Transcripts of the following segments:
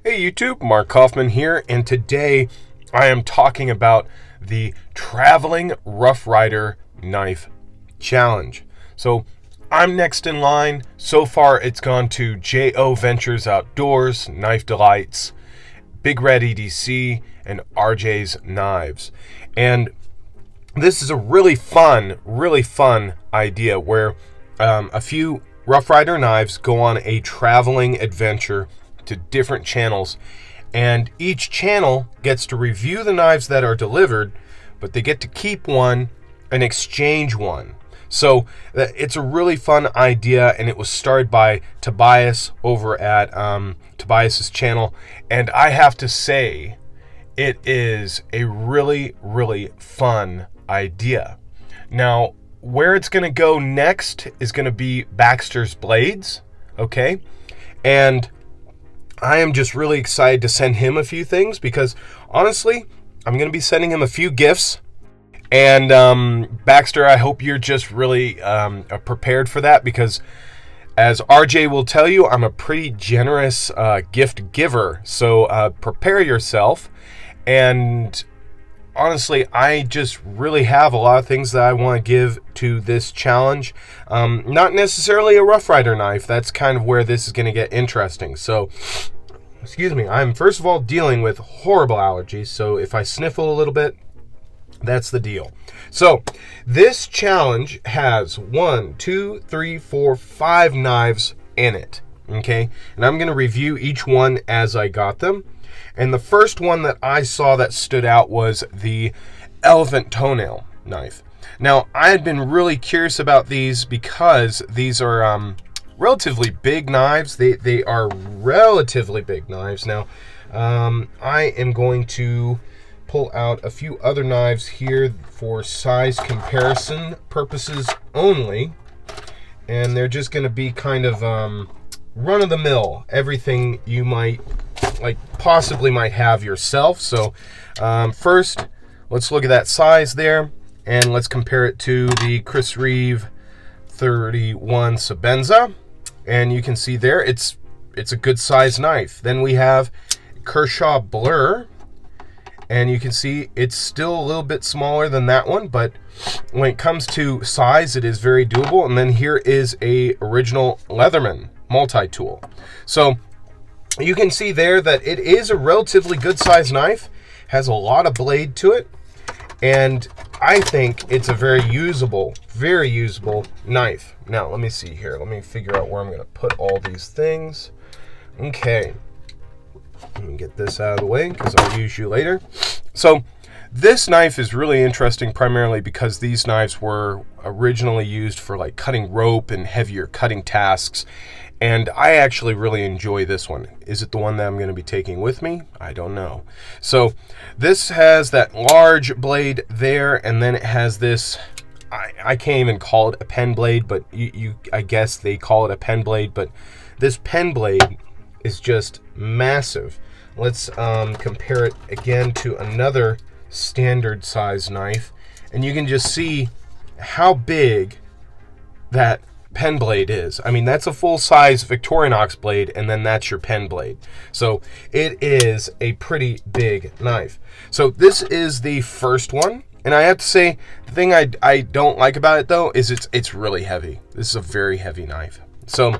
Hey YouTube, Mark Kaufman here, and today I am talking about the Traveling Rough Rider Knife Challenge. So I'm next in line. So far it's gone to J.O. Ventures Outdoors, Knife Delights, Big Red EDC, and RJ's Knives. And this is a really fun idea where a few Rough Rider knives go on a traveling adventure to different channels, and each channel gets to review the knives that are delivered, but they get to keep one and exchange one. So it's a really fun idea, and it was started by Tobias over at Tobias's channel, and I have to say it is a really fun idea. Now where it's going to go next is going to be Baxter's Blades, okay? And I am just really excited to send him a few things because, honestly, I'm going to be sending him a few gifts. And, Baxter, I hope you're just really prepared for that because, as RJ will tell you, I'm a pretty generous gift giver. So prepare yourself. And, honestly, I just really have a lot of things that I want to give to this challenge. Not necessarily a Rough Rider knife. That's kind of where this is going to get interesting. So, excuse me, I'm first of all dealing with horrible allergies. So if I sniffle a little bit, that's the deal. So this challenge has 5 knives in it. Okay. And I'm going to review each one as I got them. And the first one that I saw that stood out was the elephant toenail knife. Now, I had been really curious about these because these are relatively big knives. They are relatively big knives. Now, I am going to pull out a few other knives here for size comparison purposes only. And they're just going to be kind of run-of-the-mill, everything you might possibly might have yourself. So first, let's look at that size there, and let's compare it to the Chris Reeve 31 Sebenza, and you can see there it's a good size knife. Then we have Kershaw Blur, and you can see it's still a little bit smaller than that one, but when it comes to size, it is very doable. And then here is a original Leatherman multi-tool. So you can see there that it is a relatively good size knife, has a lot of blade to it, and I think it's a very usable knife. Now let me see here, let me figure out where I'm going to put all these things. Okay, let me get this out of the way because I'll use you later. So this knife is really interesting primarily because these knives were originally used for cutting rope and heavier cutting tasks. And I actually really enjoy this one. Is it the one that I'm going to be taking with me? I don't know. So this has that large blade there, and then it has this, I can't even call it a pen blade, but I guess they call it a pen blade, but this pen blade is just massive. Let's compare it again to another standard size knife, and you can just see how big that pen blade is. I mean, that's a full-size Victorinox blade, and then that's your pen blade. So it is a pretty big knife. So this is the first one, and I have to say the thing I don't like about it though is it's really heavy. This is a very heavy knife. So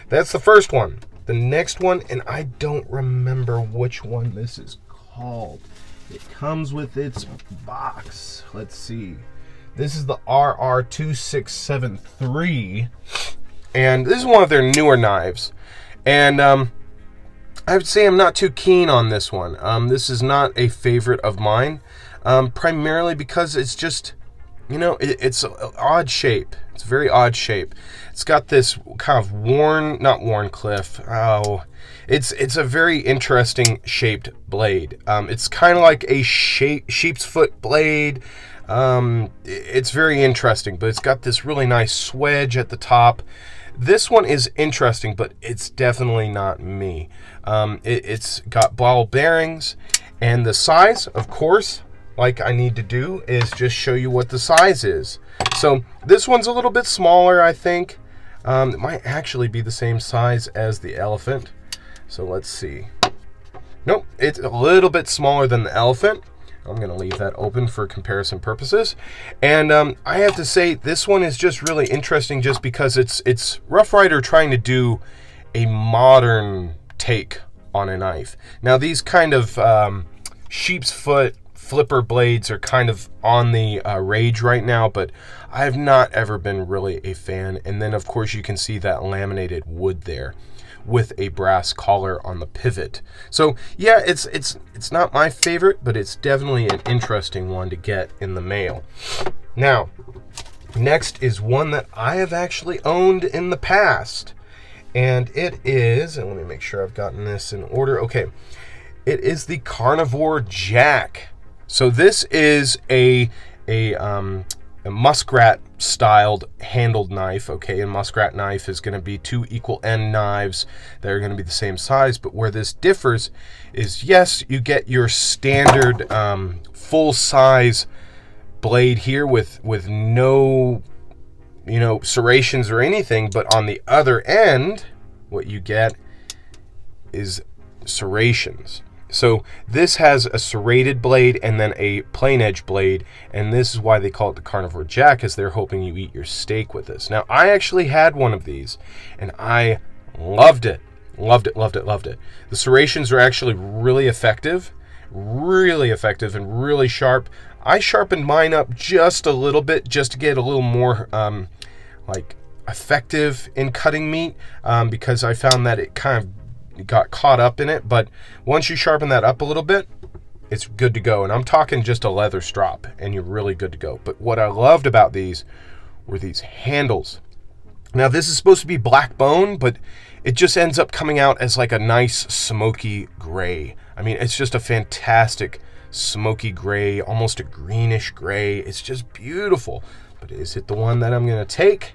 that's the first one. The next one, and I don't remember which one this is called. It comes with its box. Let's see. This is the RR2673, and this is one of their newer knives. And I would say I'm not too keen on this one. This is not a favorite of mine, primarily because it's just, it's an odd shape. It's a very odd shape. It's got this kind of not worn cliff. Oh, it's a very interesting shaped blade. It's kind of like a sheep's foot blade. It's very interesting, but it's got this really nice swedge at the top. This one is interesting, but it's definitely not me. It's got ball bearings, and the size, of course, like I need to do, is just show you what the size is. So this one's a little bit smaller, I think. It might actually be the same size as the elephant. So let's see. Nope, it's a little bit smaller than the elephant. I'm going to leave that open for comparison purposes. And I have to say, this one is just really interesting just because it's Rough Ryder trying to do a modern take on a knife. Now, these kind of sheep's foot flipper blades are kind of on the rage right now, but I have not ever been really a fan. And then, of course, you can see that laminated wood there with a brass collar on the pivot. So yeah, it's not my favorite, but it's definitely an interesting one to get in the mail. Now, next is one that I have actually owned in the past, and it is, and let me make sure I've gotten this in order. Okay, it is the Carnivore Jack. So this is a muskrat styled handled knife. Okay, a muskrat knife is going to be two equal end knives that are going to be the same size, but where this differs is, yes, you get your standard full size blade here with no serrations or anything, but on the other end what you get is serrations. So this has a serrated blade and then a plain edge blade, and this is why they call it the Carnivore Jack, is they're hoping you eat your steak with this. Now, I actually had one of these, and I loved it. Loved it, loved it, loved it. The serrations are actually really effective and really sharp. I sharpened mine up just a little bit just to get a little more effective in cutting meat, because I found that it kind of got caught up in it. But once you sharpen that up a little bit, it's good to go. And I'm talking just a leather strop, and you're really good to go. But what I loved about these were these handles. Now, this is supposed to be black bone, but it just ends up coming out as like a nice smoky gray. I mean, it's just a fantastic smoky gray, almost a greenish gray. It's just beautiful. But is it the one that I'm going to take?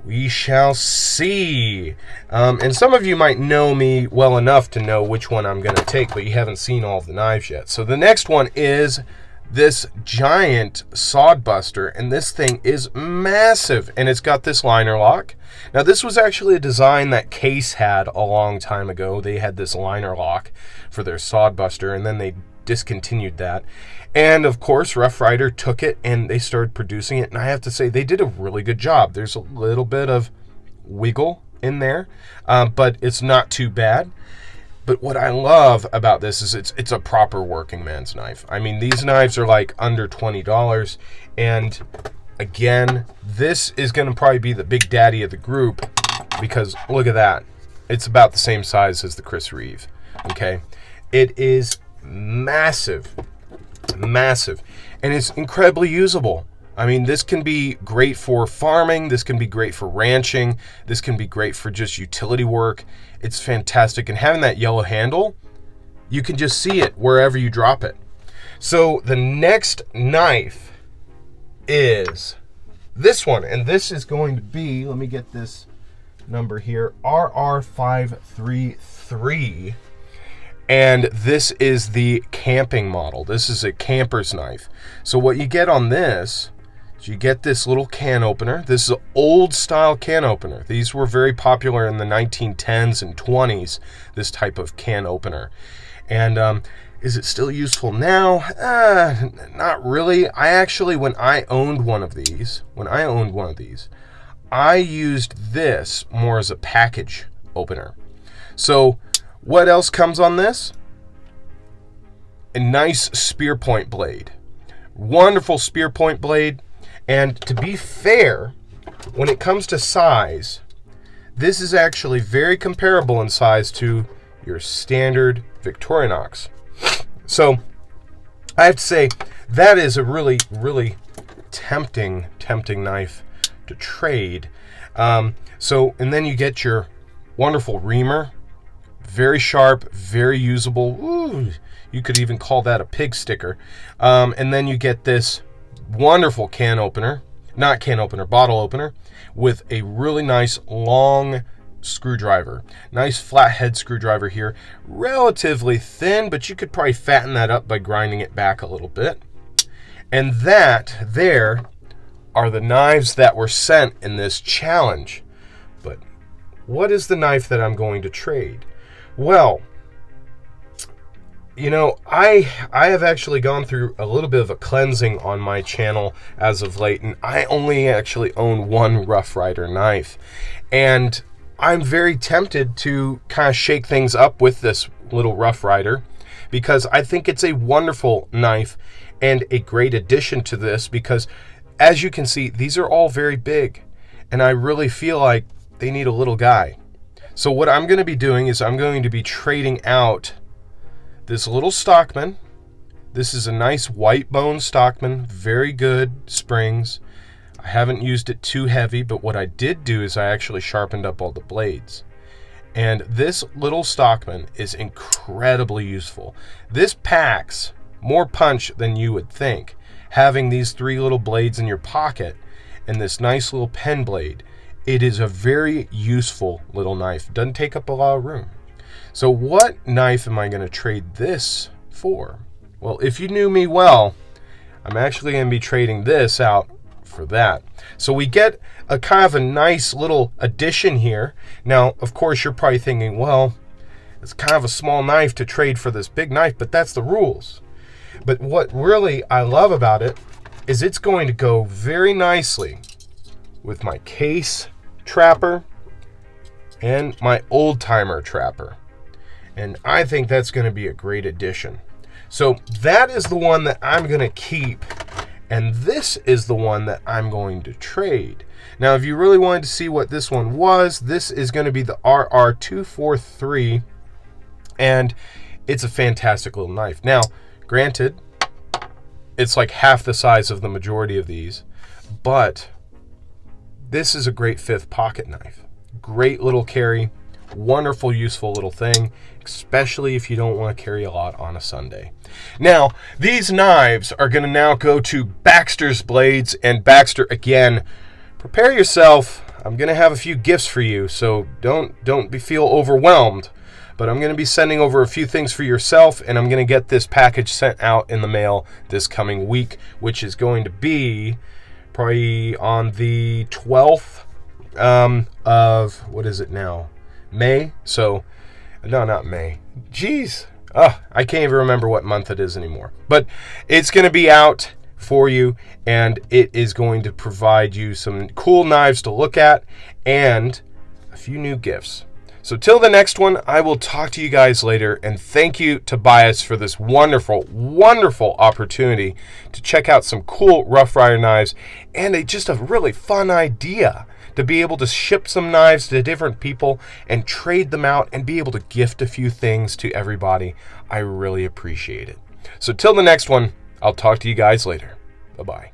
We shall see. And some of you might know me well enough to know which one I'm going to take, but you haven't seen all of the knives yet. So the next one is this giant Sodbuster, and this thing is massive, and it's got this liner lock. Now, this was actually a design that Case had a long time ago. They had this liner lock for their Sodbuster, and then they discontinued that. And of course, Rough Ryder took it and they started producing it, and I have to say they did a really good job. There's a little bit of wiggle in there, but it's not too bad. But what I love about this is it's a proper working man's knife. I mean, these knives are like under $20, and again, this is going to probably be the big daddy of the group, because look at that. It's about the same size as the Chris Reeve. Okay, it is massive, and it's incredibly usable. I mean, this can be great for farming, this can be great for ranching, this can be great for just utility work. It's fantastic, and having that yellow handle, you can just see it wherever you drop it. So the next knife is this one, and this is going to be, let me get this number here, RR533. And this is the camping model. This is a camper's knife. So what you get on this is you get this little can opener. This is an old style can opener. These were very popular in the 1910s and 20s, this type of can opener. And is it still useful now? Not really. I actually, when I owned one of these, I used this more as a package opener. So what else comes on this? A nice spear point blade. Wonderful spear point blade. And to be fair, when it comes to size, this is actually very comparable in size to your standard Victorinox. So I have to say that is a really, really tempting knife to trade. And then you get your wonderful reamer. Very sharp, very usable. Ooh, you could even call that a pig sticker. And then you get this wonderful bottle opener with a really nice long screwdriver. Nice flathead screwdriver here. Relatively thin, but you could probably fatten that up by grinding it back a little bit. And that there are the knives that were sent in this challenge. But what is the knife that I'm going to trade? Well, you know, I have actually gone through a little bit of a cleansing on my channel as of late, and I only actually own one Rough Ryder knife. And I'm very tempted to kind of shake things up with this little Rough Ryder, because I think it's a wonderful knife and a great addition to this, because as you can see, these are all very big, and I really feel like they need a little guy. So what I'm going to be doing is I'm going to be trading out this little Stockman. This is a nice white bone Stockman, very good springs. I haven't used it too heavy, but what I did do is I actually sharpened up all the blades. And this little Stockman is incredibly useful. This packs more punch than you would think. Having these 3 little blades in your pocket and this nice little pen blade, it is a very useful little knife. Doesn't take up a lot of room. So what knife am I going to trade this for? Well, if you knew me well, I'm actually going to be trading this out for that. So we get a kind of a nice little addition here. Now, of course, you're probably thinking, well, it's kind of a small knife to trade for this big knife, but that's the rules. But what really I love about it is it's going to go very nicely with my case trapper and my old timer trapper. And I think that's going to be a great addition. So that is the one that I'm going to keep. And this is the one that I'm going to trade. Now, if you really wanted to see what this one was, this is going to be the RR243. And it's a fantastic little knife. Now, granted, it's like half the size of the majority of these. But this is a great 5th pocket knife. Great little carry. Wonderful, useful little thing, especially if you don't want to carry a lot on a Sunday. Now, these knives are going to now go to Baxter's Blades. And Baxter, again, prepare yourself. I'm going to have a few gifts for you, so don't feel overwhelmed. But I'm going to be sending over a few things for yourself, and I'm going to get this package sent out in the mail this coming week, which is going to be probably on the 12th of, what is it now? May. So no, not May. Jeez, I can't even remember what month it is anymore. But it's going to be out for you, and it is going to provide you some cool knives to look at and a few new gifts. So till the next one, I will talk to you guys later, and thank you, Tobias, for this wonderful, wonderful opportunity to check out some cool Rough Ryder knives, and just a really fun idea to be able to ship some knives to different people and trade them out and be able to gift a few things to everybody. I really appreciate it. So till the next one, I'll talk to you guys later. Bye-bye.